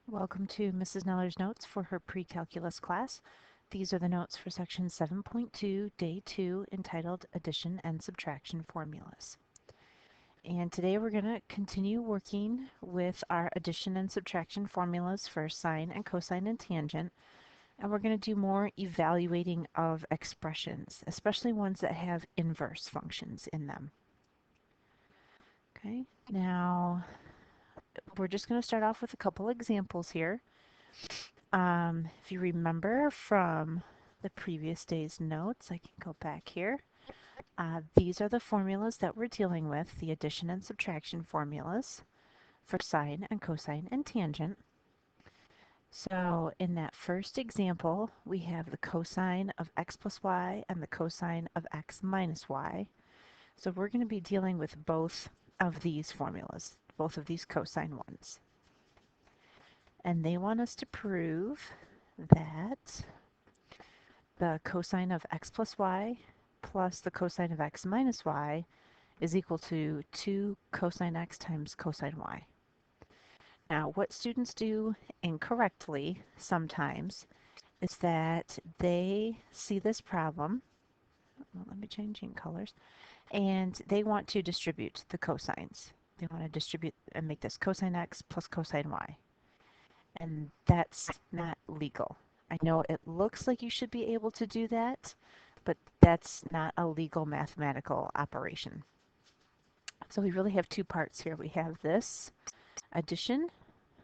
Welcome to Mrs. Neller's notes for her pre-calculus class. These are the notes for section 7.2, day 2, entitled Addition and Subtraction Formulas. And today we're going to continue working with our addition and subtraction formulas for sine and cosine and tangent. And we're going to do more evaluating of expressions, especially ones that have inverse functions in them. Okay, now we're just going to start off with a couple examples here. If you remember from the previous day's notes, I can go back here. These are the formulas that we're dealing with, the addition and subtraction formulas for sine and cosine and tangent. So in that first example, we have the cosine of x plus y and the cosine of x minus y. So we're going to be dealing with both of these formulas, both of these cosine ones. And they want us to prove that the cosine of x plus y plus the cosine of x minus y is equal to 2 cosine x times cosine y. Now, what students do incorrectly sometimes is that they see this problem, let me change colors, and they want to distribute the cosines. They want to distribute and make this cosine x plus cosine y. And that's not legal. I know it looks like you should be able to do that, but that's not a legal mathematical operation. So we really have two parts here. We have this addition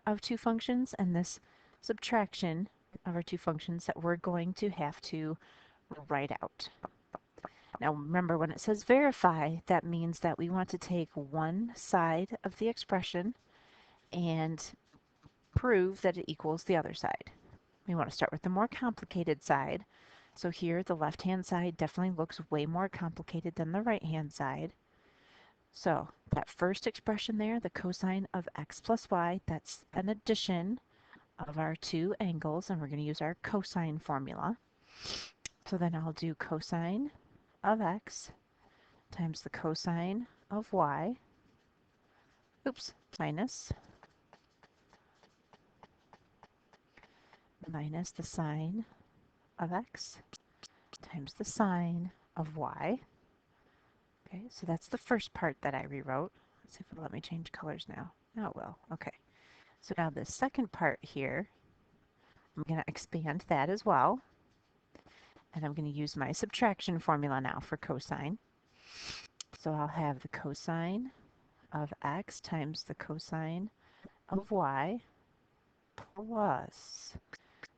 of two functions and this subtraction of our two functions that we're going to have to write out. Now remember, when it says verify, that means that we want to take one side of the expression and prove that it equals the other side. We want to start with the more complicated side. So here the left-hand side definitely looks way more complicated than the right-hand side. So that first expression there, the cosine of x plus y, that's an addition of our two angles, and we're going to use our cosine formula. So then I'll do cosine of x times the cosine of y, minus the sine of x times the sine of y. Okay, so that's the first part that I rewrote. Let's see if it'll let me change colors now. Now it will. Okay. So now the second part here, I'm going to expand that as well. And I'm going to use my subtraction formula now for cosine. So I'll have the cosine of x times the cosine of y plus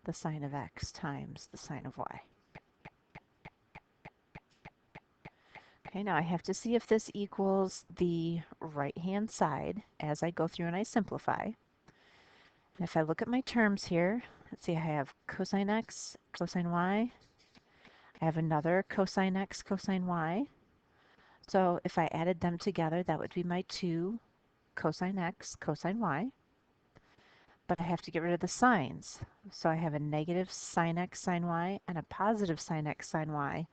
the sine of x times the sine of y. Okay, now I have to see if this equals the right-hand side as I go through and I simplify. And if I look at my terms here, let's see, I have cosine x, cosine y. I have another cosine x, cosine y. So if I added them together, that would be my 2 cosine x, cosine y. But I have to get rid of the signs. So I have a negative sine x, sine y, and a positive sine x, sine y.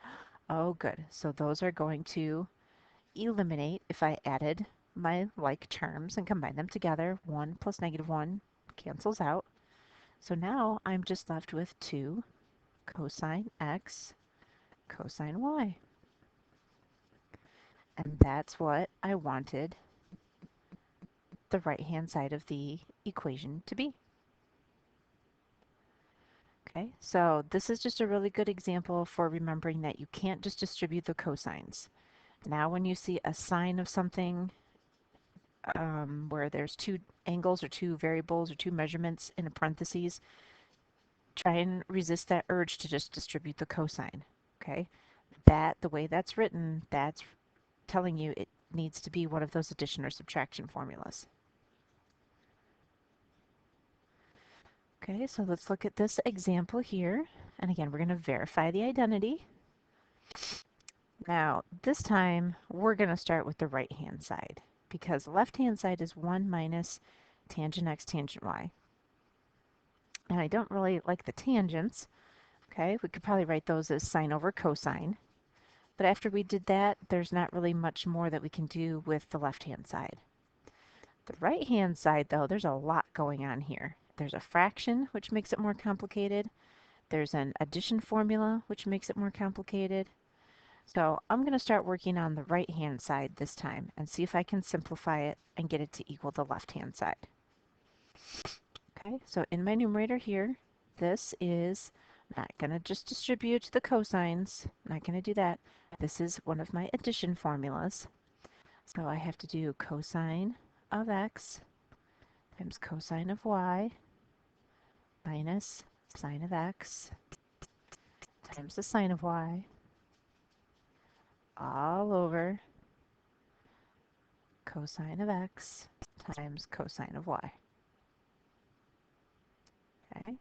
Oh, good. So those are going to eliminate if I added my like terms and combine them together. 1 plus negative 1 cancels out. So now I'm just left with 2 cosine x, cosine y. And that's what I wanted the right-hand side of the equation to be. Okay, so this is just a really good example for remembering that you can't just distribute the cosines. Now when you see a sign of something where there's two angles or two variables or two measurements in a parentheses, try and resist that urge to just distribute the cosine. Okay, the way that's written, that's telling you it needs to be one of those addition or subtraction formulas. Okay, so let's look at this example here. And again, we're going to verify the identity. Now, this time, we're going to start with the right-hand side because the left-hand side is 1 minus tangent x tangent y. And I don't really like the tangents. Okay, we could probably write those as sine over cosine. But after we did that, there's not really much more that we can do with the left-hand side. The right-hand side, though, there's a lot going on here. There's a fraction, which makes it more complicated. There's an addition formula, which makes it more complicated. So I'm going to start working on the right-hand side this time and see if I can simplify it and get it to equal the left-hand side. Okay, so in my numerator here, this is not going to just distribute the cosines. I'm not going to do that. This is one of my addition formulas. So I have to do cosine of x times cosine of y minus sine of x times the sine of y all over cosine of x times cosine of y. Okay.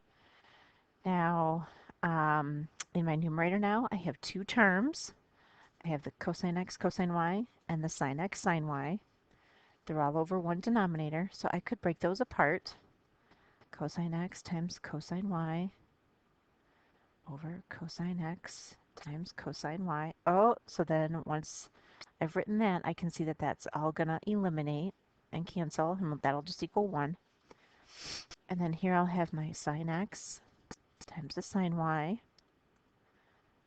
Now, in my numerator now, I have two terms. I have the cosine x cosine y and the sine x sine y. They're all over one denominator, so I could break those apart. Cosine x times cosine y over cosine x times cosine y. Oh, so then once I've written that, I can see that that's all going to eliminate and cancel, and that'll just equal 1. And then here I'll have my sine x times the sine y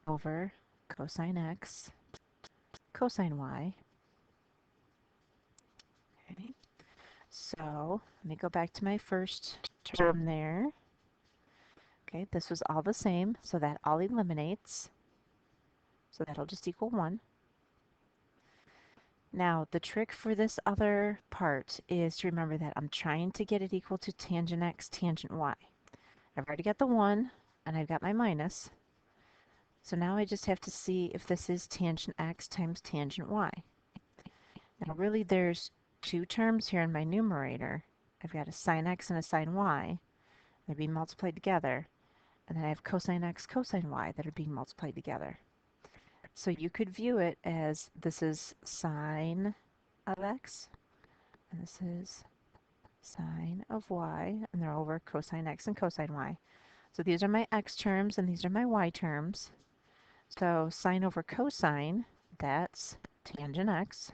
over cosine x cosine y. Okay, so let me go back to my first term there. Okay, this was all the same, so that all eliminates. So that'll just equal 1. Now, the trick for this other part is to remember that I'm trying to get it equal to tangent x, tangent y. I've already got the 1, and I've got my minus. So now I just have to see if this is tangent x times tangent y. Now, really, there's two terms here in my numerator. I've got a sine x and a sine y. They're being multiplied together. And then I have cosine x, cosine y that are being multiplied together. So you could view it as this is sine of x, and this is sine of y, and they're over cosine x and cosine y. So these are my x terms, and these are my y terms. So sine over cosine, that's tangent x,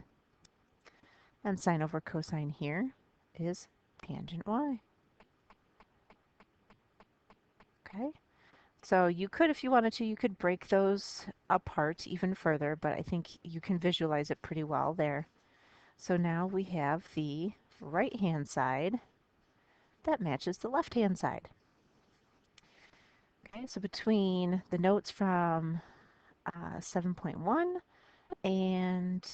and sine over cosine here is tangent y. Okay? So you could, if you wanted to, you could break those apart even further, but I think you can visualize it pretty well there. So now we have the right-hand side that matches the left-hand side. Okay, so between the notes from 7.1 and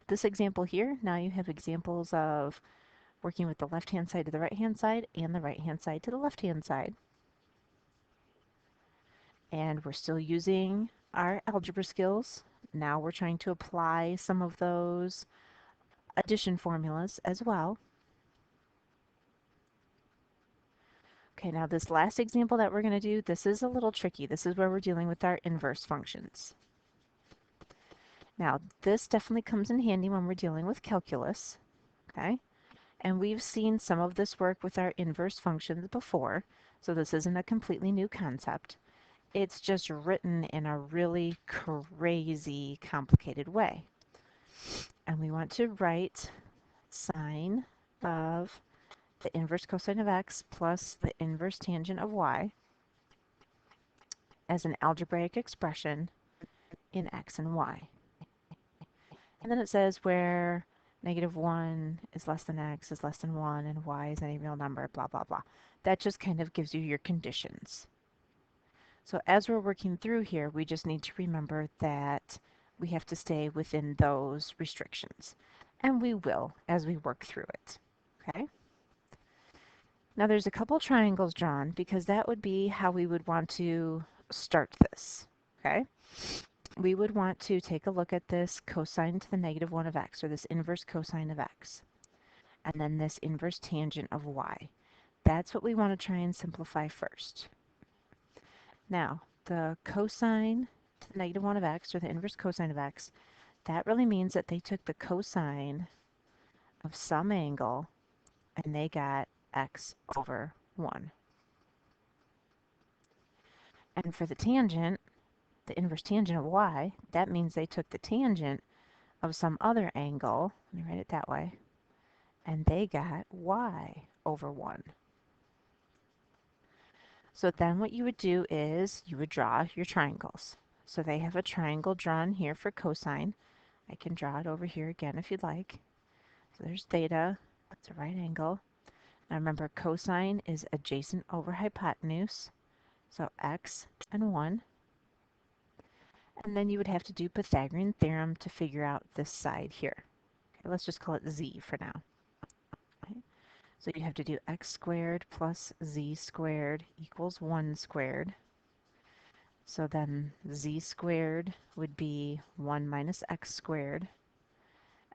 this example here, now you have examples of working with the left-hand side to the right-hand side and the right-hand side to the left-hand side. And we're still using our algebra skills. Now we're trying to apply some of those addition formulas as well. Okay, now this last example that we're going to do, this is a little tricky. This is where we're dealing with our inverse functions. Now, this definitely comes in handy when we're dealing with calculus, okay? And we've seen some of this work with our inverse functions before, so this isn't a completely new concept. It's just written in a really crazy, complicated way. And we want to write sine of the inverse cosine of x plus the inverse tangent of y as an algebraic expression in x and y. And then it says where -1 is less than x is less than 1 and y is any real number, blah, blah, blah. That just kind of gives you your conditions. So as we're working through here, we just need to remember that we have to stay within those restrictions. And we will as we work through it. Okay? Now there's a couple triangles drawn because that would be how we would want to start this. Okay? We would want to take a look at this cosine to the -1 of x, or this inverse cosine of x, and then this inverse tangent of y. That's what we want to try and simplify first. Now, the cosine to the -1 of x, or the inverse cosine of x, that really means that they took the cosine of some angle and they got x over 1. And for the tangent, the inverse tangent of y, that means they took the tangent of some other angle, let me write it that way, and they got y over 1. So then what you would do is you would draw your triangles. So they have a triangle drawn here for cosine. I can draw it over here again if you'd like. So there's theta, that's a right angle. Now remember, cosine is adjacent over hypotenuse, so x and 1. And then you would have to do Pythagorean theorem to figure out this side here. Okay, let's just call it z for now. Okay, so you have to do x squared plus z squared equals 1 squared. So then z squared would be 1 minus x squared,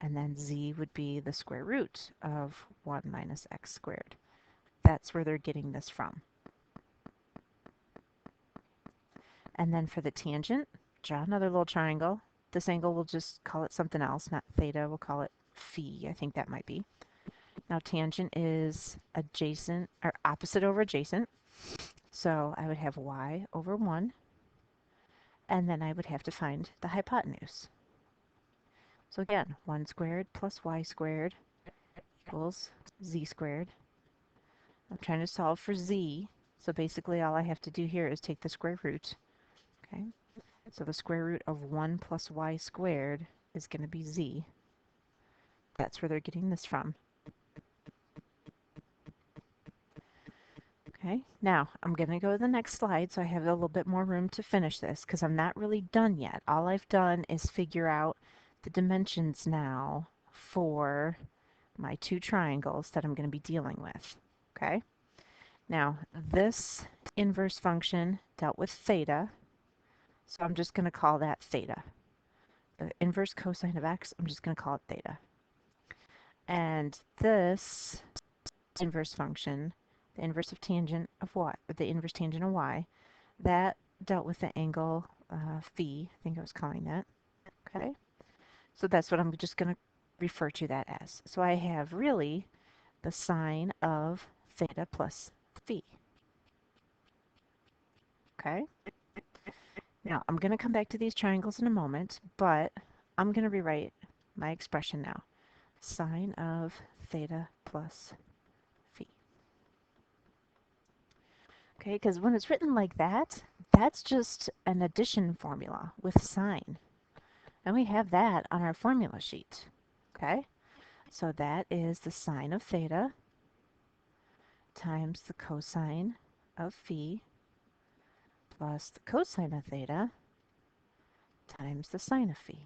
and then z would be the square root of 1 minus x squared. That's where they're getting this from. And then for the tangent, draw another little triangle. This angle, we'll just call it something else, not theta, we'll call it phi, I think that might be. Now tangent is adjacent, or opposite over adjacent. So I would have y over 1, and then I would have to find the hypotenuse. So again, 1 squared plus y squared equals z squared. I'm trying to solve for z, so basically all I have to do here is take the square root. Okay, so the square root of 1 plus y squared is going to be z. That's where they're getting this from. Okay, now I'm going to go to the next slide so I have a little bit more room to finish this because I'm not really done yet. All I've done is figure out the dimensions now for my two triangles that I'm going to be dealing with. Okay, now this inverse function dealt with theta, so I'm just going to call that theta. The inverse cosine of x, I'm just going to call it theta. And this inverse function, the inverse of tangent of y, or the inverse tangent of y, that dealt with the angle phi, I think I was calling that. Okay, so that's what I'm just going to refer to that as. So I have really the sine of theta plus phi. Okay, now I'm going to come back to these triangles in a moment, but I'm going to rewrite my expression now. Sine of theta plus phi. Okay, because when it's written like that, that's just an addition formula with sine. And we have that on our formula sheet. Okay, so that is the sine of theta times the cosine of phi plus the cosine of theta times the sine of phi.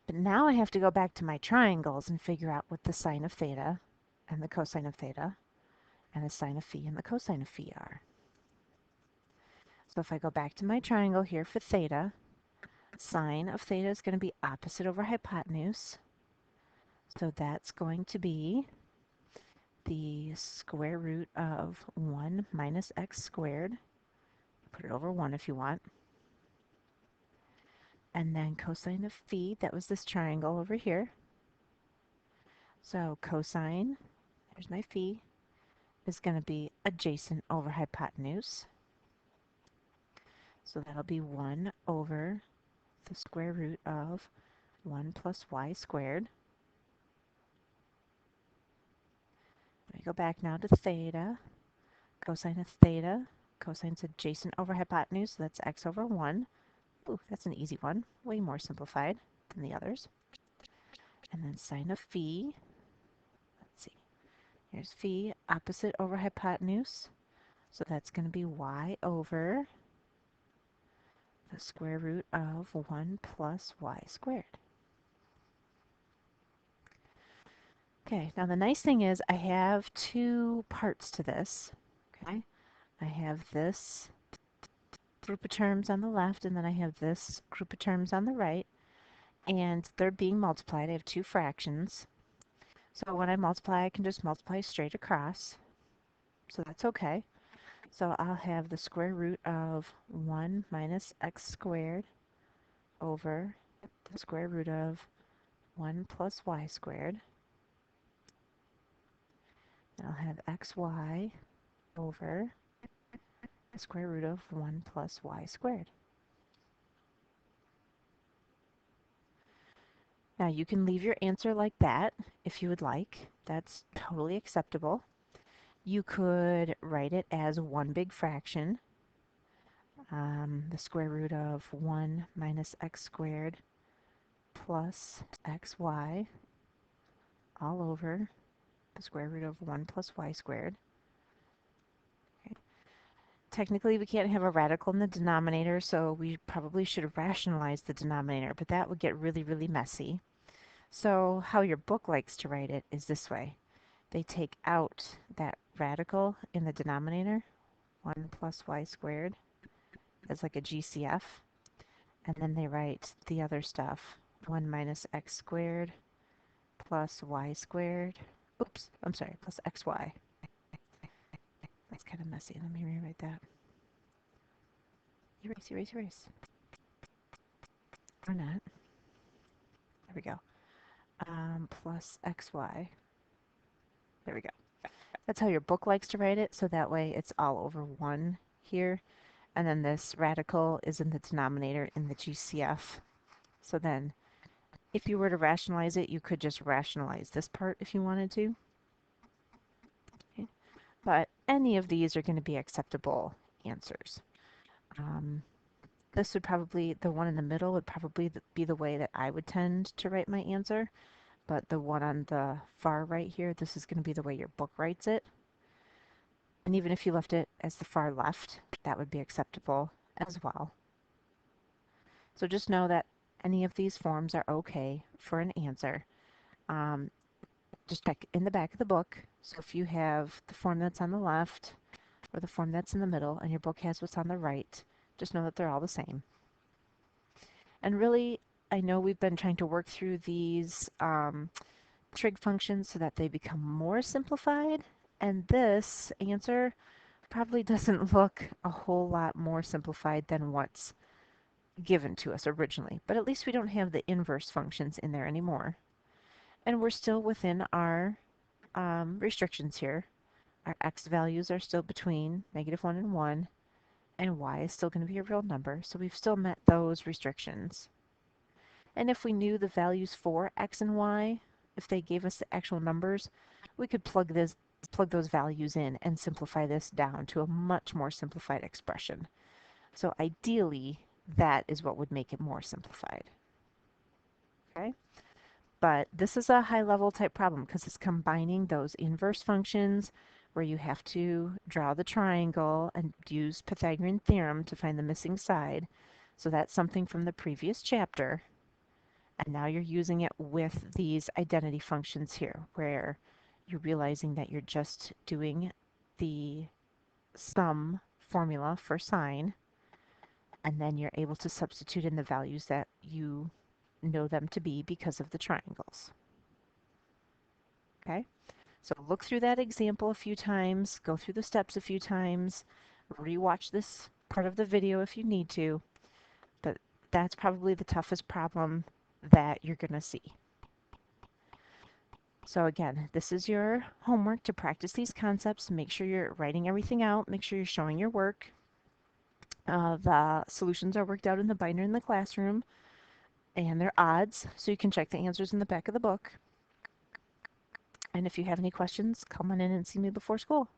But now I have to go back to my triangles and figure out what the sine of theta and the cosine of theta and the sine of phi and the cosine of phi are. So if I go back to my triangle here for theta, sine of theta is going to be opposite over hypotenuse. So that's going to be the square root of 1 minus x squared. Put it over 1 if you want. And then cosine of phi, that was this triangle over here. So cosine, there's my phi, is going to be adjacent over hypotenuse. So that'll be 1 over the square root of 1 plus y squared. We go back now to theta. Cosine of theta, cosine's adjacent over hypotenuse, so that's x over 1. Ooh, that's an easy one, way more simplified than the others. And then sine of phi, let's see, here's phi, opposite over hypotenuse, so that's going to be y over the square root of 1 plus y squared. Okay, now the nice thing is I have two parts to this. Okay, I have this group of terms on the left, and then I have this group of terms on the right, and they're being multiplied. I have two fractions. So when I multiply, I can just multiply straight across. So that's okay. So I'll have the square root of 1 minus x squared over the square root of 1 plus y squared. And I'll have xy over the square root of 1 plus y squared. Now you can leave your answer like that if you would like. That's totally acceptable. You could write it as one big fraction, the square root of 1 minus x squared plus xy all over the square root of 1 plus y squared. Okay. Technically, we can't have a radical in the denominator, so we probably should rationalize the denominator, but that would get really, really messy. So how your book likes to write it is this way. They take out that radical in the denominator, 1 plus y squared, as like a GCF, and then they write the other stuff, 1 minus x squared plus y squared. Oops, I'm sorry, plus xy. That's kind of messy. Let me rewrite that. Erase, erase, erase. Or not. There we go. Plus xy. There we go. That's how your book likes to write it, so that way it's all over 1 here. And then this radical is in the denominator in the GCF. So then if you were to rationalize it, you could just rationalize this part if you wanted to. Okay. But any of these are going to be acceptable answers. This would probably, the one in the middle would probably be the way that I would tend to write my answer. But the one on the far right here, this is going to be the way your book writes it. And even if you left it as the far left, that would be acceptable as well. So just know that any of these forms are okay for an answer. Just check in the back of the book. So if you have the form that's on the left or the form that's in the middle and your book has what's on the right, just know that they're all the same. And really, I know we've been trying to work through these trig functions so that they become more simplified. And this answer probably doesn't look a whole lot more simplified than what's given to us originally. But at least we don't have the inverse functions in there anymore. And we're still within our restrictions here. Our x values are still between -1 and 1, and y is still going to be a real number, so we've still met those restrictions. And if we knew the values for x and y, if they gave us the actual numbers, we could plug those values in and simplify this down to a much more simplified expression. So ideally, that is what would make it more simplified. Okay? But this is a high-level type problem because it's combining those inverse functions where you have to draw the triangle and use Pythagorean theorem to find the missing side. So that's something from the previous chapter. And now you're using it with these identity functions here, where you're realizing that you're just doing the sum formula for sine, and then you're able to substitute in the values that you know them to be because of the triangles. Okay, so look through that example a few times, go through the steps a few times, rewatch this part of the video if you need to, but that's probably the toughest problem that you're going to see. So again, this is your homework to practice these concepts. Make sure you're writing everything out. Make sure you're showing your work. The solutions are worked out in the binder in the classroom, and they're odds, so you can check the answers in the back of the book. And if you have any questions, come on in and see me before school.